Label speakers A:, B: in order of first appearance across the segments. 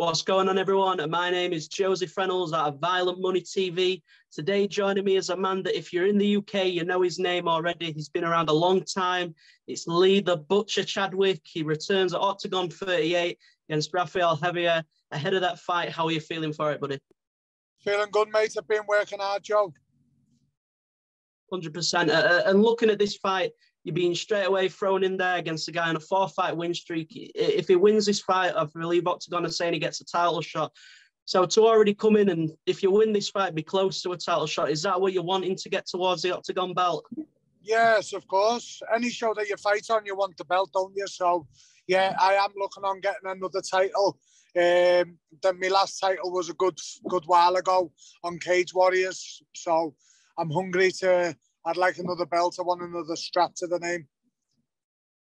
A: What's going on, everyone? My name is Joseph Reynolds out of Violent Money TV. Today, joining me is a man that if you're in the UK, you know his name already. He's been around a long time. It's Lee the Butcher Chadwick. He returns at OKTAGON 38 against Rafael Xavier. Ahead of that fight, how are you feeling for it, buddy?
B: Feeling good, mate. I've been working hard, Joe.
A: 100%. And looking at this fight, you're being straight away thrown in there against a guy on a 4-fight win streak. If he wins this fight, I believe OKTAGON is saying he gets a title shot. So to already come in and if you win this fight, be close to a title shot, is that what you're wanting to get towards the OKTAGON belt?
B: Yes, of course. Any show that you fight on, you want the belt, don't you? So, yeah, I am looking on getting another title. Then my last title was a good while ago on Cage Warriors. So I'm hungry I'd like another belt. I want another strap to the name.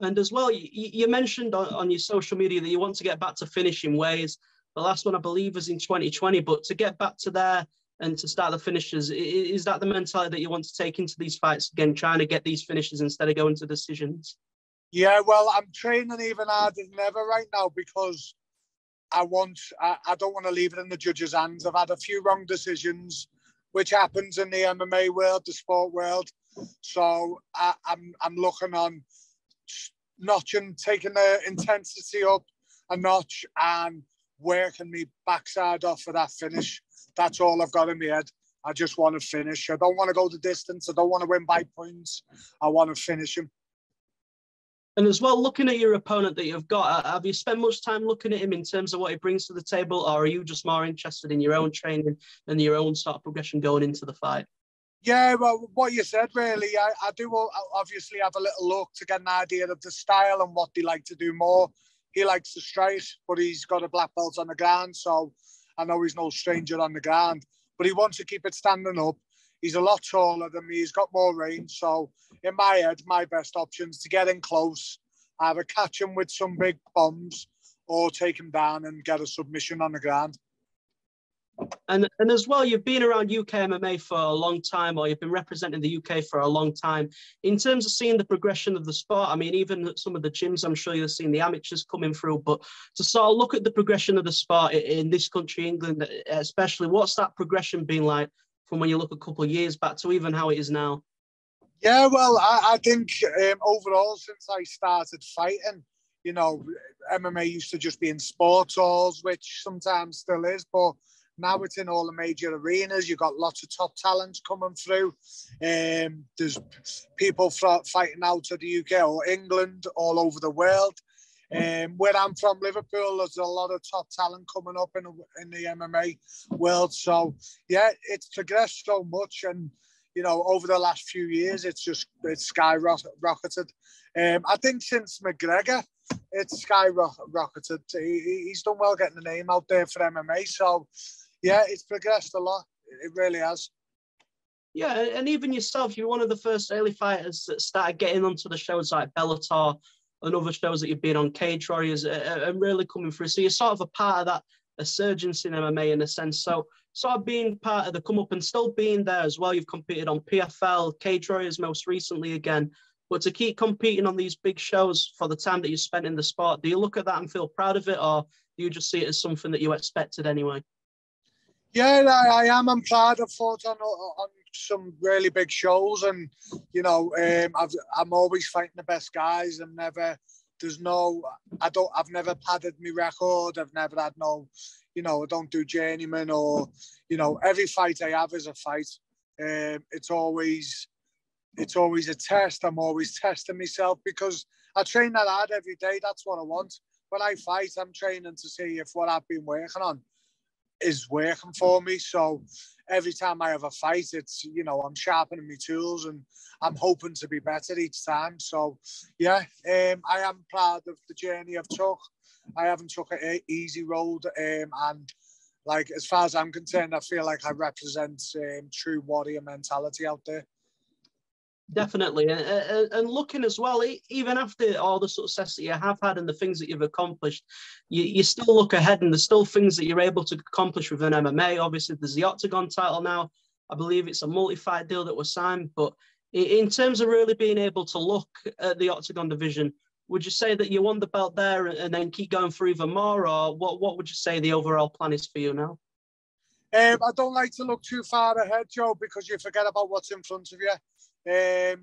A: And as well, you mentioned on your social media that you want to get back to finishing ways. The last one, I believe, was in 2020. But to get back to there and to start the finishes, is that the mentality that you want to take into these fights again, trying to get these finishes instead of going to decisions?
B: Yeah, well, I'm training even harder than ever right now because I don't want to leave it in the judges' hands. I've had a few wrong decisions, which happens in the MMA world, the sport world. So I'm looking on notching, taking the intensity up a notch and working me backside off for that finish. That's all I've got in my head. I just want to finish. I don't want to go the distance. I don't want to win by points. I want to finish him.
A: And as well, looking at your opponent that you've got, have you spent much time looking at him in terms of what he brings to the table, or are you just more interested in your own training and your own sort of progression going into the fight?
B: Yeah, well, what you said, really, I do obviously have a little look to get an idea of the style and what they like to do more. He likes to strike, but he's got a black belt on the ground, so I know he's no stranger on the ground. But he wants to keep it standing up. He's a lot taller than me. He's got more range. So in my head, my best option is to get in close, either catch him with some big bombs or take him down and get a submission on the ground.
A: And as well, you've been around UK MMA for a long time, or you've been representing the UK for a long time. In terms of seeing the progression of the sport, I mean, even at some of the gyms, I'm sure you've seen the amateurs coming through, but to sort of look at the progression of the sport in this country, England, especially, what's that progression been like from when you look a couple of years back to even how it is now?
B: Yeah, well, I think overall, since I started fighting, you know, MMA used to just be in sports halls, which sometimes still is, but now it's in all the major arenas. You've got lots of top talents coming through. There's people fighting out of the UK or England, all over the world. Where I'm from, Liverpool, there's a lot of top talent coming up in the MMA world. So, yeah, it's progressed so much. And, you know, over the last few years, it's skyrocketed. I think since McGregor, it's skyrocketed. He's done well getting the name out there for MMA. So, yeah, it's progressed a lot. It really has.
A: Yeah, and even yourself, you're one of the first early fighters that started getting onto the shows like Bellator and other shows that you've been on, Cage Warriors, and really coming through. So you're sort of a part of that resurgence in MMA in a sense. So sort of being part of the come up and still being there as well. You've competed on PFL, Cage Warriors most recently again. But to keep competing on these big shows for the time that you spent in the sport, do you look at that and feel proud of it, or do you just see it as something that you expected anyway?
B: Yeah, I am. I'm proud. I've fought on some really big shows, and you know, I'm always fighting the best guys. I've never padded my record. I've never had no, you know, I don't do journeyman or, you know, every fight I have is a fight. It's always a test. I'm always testing myself because I train that hard every day. That's what I want. When I fight, I'm training to see if what I've been working on is working for me. So every time I have a fight, it's, you know, I'm sharpening my tools and I'm hoping to be better each time. So yeah, I am proud of the journey I've took. I haven't took an easy road, and like, as far as I'm concerned, I feel like I represent true warrior mentality out there.
A: Definitely. And looking as well, even after all the success that you have had and the things that you've accomplished, you still look ahead and there's still things that you're able to accomplish within MMA. Obviously, there's the OKTAGON title now. I believe it's a multi-fight deal that was signed. But in terms of really being able to look at the OKTAGON division would you say that you won the belt there and then keep going for even more, or what would you say the overall plan is for you now?
B: I don't like to look too far ahead, Joe, because you forget about what's in front of you.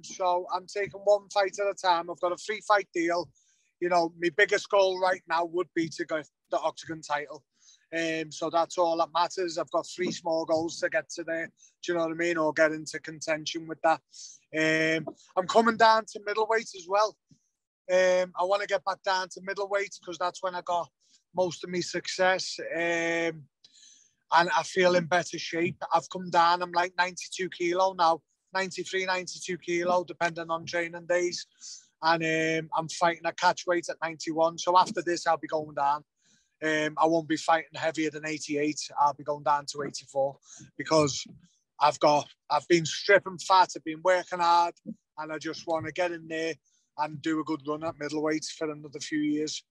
B: So I'm taking one fight at a time. I've got a 3-fight deal. You know, my biggest goal right now would be to get the Octagon title. So that's all that matters. I've got 3 small goals to get to there. Do you know what I mean? Or get into contention with that. I'm coming down to middleweight as well. I want to get back down to middleweight because that's when I got most of my success. And I feel in better shape. I've come down. I'm like 92 kilo now, 93, 92 kilo, depending on training days. And I'm fighting a catch weight at 91. So after this, I'll be going down. I won't be fighting heavier than 88. I'll be going down to 84 because I've been stripping fat. I've been working hard, and I just want to get in there and do a good run at middleweight for another few years.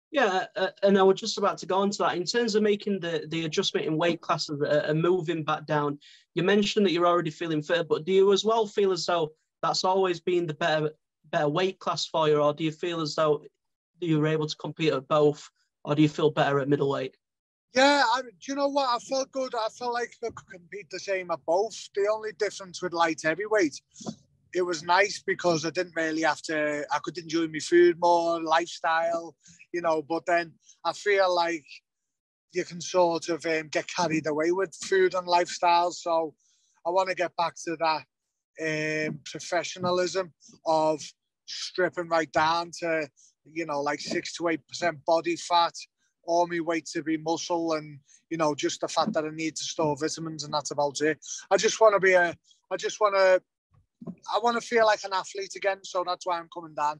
A: Yeah, and I was just about to go on to that. In terms of making the adjustment in weight classes and moving back down, you mentioned that you're already feeling fit, but do you as well feel as though that's always been the better weight class for you, or do you feel as though you were able to compete at both, or do you feel better at middleweight?
B: Yeah, do you know what? I felt good. I felt like I could compete the same at both. The only difference with light heavyweight, it was nice because I didn't really have to, I could enjoy my food more, lifestyle, you know, but then I feel like you can sort of get carried away with food and lifestyle. So I want to get back to that professionalism of stripping right down to, you know, like 6 to 8% body fat, all my weight to be muscle, and, you know, just the fact that I need to store vitamins, and that's about it. I want to feel like an athlete again, so that's why I'm coming down.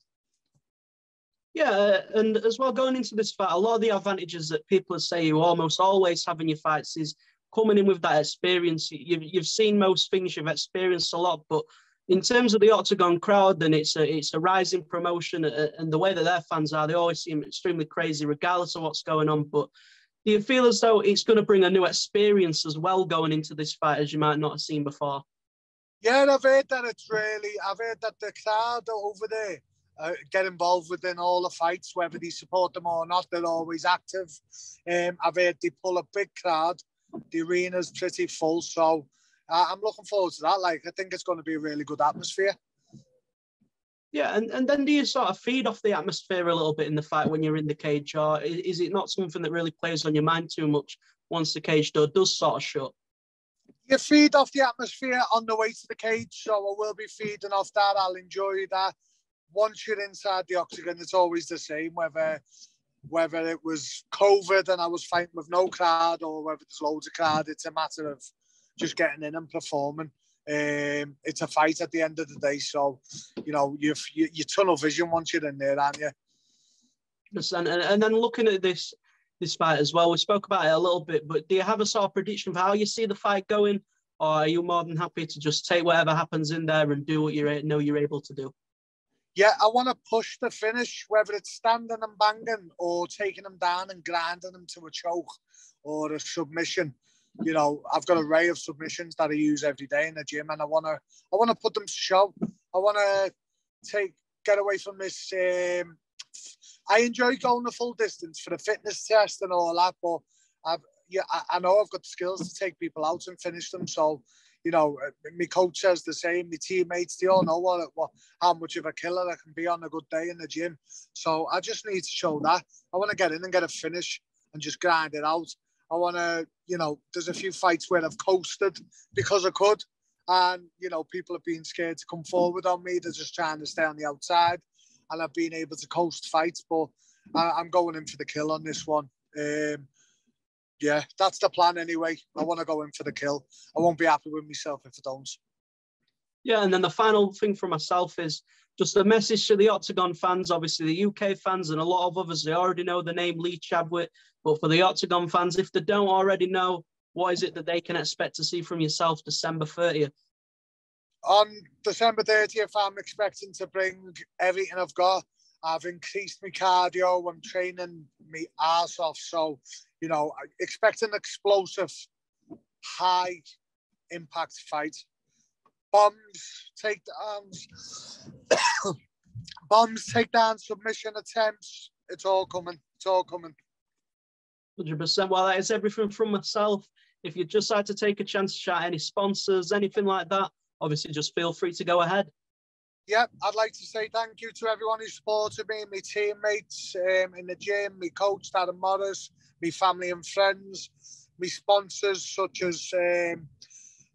A: Yeah, and as well, going into this fight, a lot of the advantages that people say you almost always have in your fights is coming in with that experience. You've seen most things, you've experienced a lot, but in terms of the Octagon crowd, then it's a rising promotion, and the way that their fans are, they always seem extremely crazy, regardless of what's going on. But do you feel as though it's going to bring a new experience as well going into this fight, as you might not have seen before?
B: Yeah, I've heard that I've heard that the crowd over there get involved within all the fights, whether they support them or not, they're always active. I've heard they pull a big crowd. The arena's pretty full, so I'm looking forward to that. Like, I think it's going to be a really good atmosphere.
A: Yeah, and then do you sort of feed off the atmosphere a little bit in the fight when you're in the cage, or is it not something that really plays on your mind too much once the cage door does sort of shut?
B: You feed off the atmosphere on the way to the cage, so I will be feeding off that. I'll enjoy that. Once you're inside the octagon, it's always the same, whether it was COVID and I was fighting with no crowd or whether there's loads of crowd. It's a matter of just getting in and performing. It's a fight at the end of the day, so, you know, you tunnel vision once you're in there, aren't you?
A: And then looking at this fight as well, we spoke about it a little bit, but do you have a sort of prediction for how you see the fight going, or are you more than happy to just take whatever happens in there and do what you're able to do?
B: Yeah, I want to push the finish, whether it's standing and banging or taking them down and grinding them to a choke or a submission. You know, I've got an array of submissions that I use every day in the gym, and I want to put them to show. I want to get away from this. I enjoy going the full distance for the fitness test and all that, but I know I've got the skills to take people out and finish them. So, you know, my coach says the same. My teammates, they all know how much of a killer I can be on a good day in the gym. So I just need to show that. I want to get in and get a finish and just grind it out. I want to, you know, there's a few fights where I've coasted because I could. And, you know, people have been scared to come forward on me. They're just trying to stay on the outside. And I've been able to coast fights. But I'm going in for the kill on this one. Yeah, that's the plan anyway. I want to go in for the kill. I won't be happy with myself if I don't.
A: Yeah, and then the final thing for myself is just a message to the Octagon fans, obviously the UK fans and a lot of others. They already know the name Lee Chadwick, but for the Octagon fans, if they don't already know, what is it that they can expect to see from yourself December 30th?
B: On December 30th, I'm expecting to bring everything I've got. I've increased my cardio. I'm training my arse off. So, you know, expect an explosive, high impact fight. Bombs, takedowns, Bombs, takedown, submission attempts. It's all coming. It's all coming.
A: 100%. Well, that is everything from myself. If you just like to take a chance to shout any sponsors, anything like that, obviously just feel free to go ahead.
B: Yep, I'd like to say thank you to everyone who supported me, my teammates in the gym, my coach, Adam Morris, my family and friends, my sponsors such as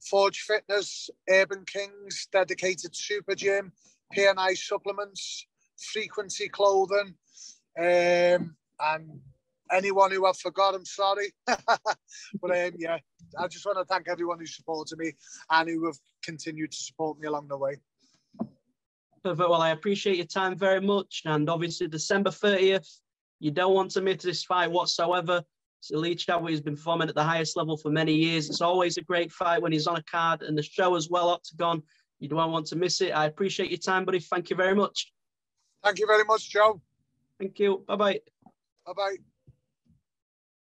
B: Forge Fitness, Urban Kings, Dedicated Super Gym, P&I Supplements, Frequency Clothing, and anyone who I've forgot, I'm sorry. But yeah, I just want to thank everyone who supported me and who have continued to support me along the way.
A: Perfect. Well, I appreciate your time very much. And obviously, December 30th, you don't want to miss this fight whatsoever. So Lee Chadwick has been performing at the highest level for many years. It's always a great fight when he's on a card, and the show as well, OKTAGON. You don't want to miss it. I appreciate your time, buddy. Thank you very much.
B: Thank you very much, Joe.
A: Thank you. Bye-bye.
B: Bye-bye.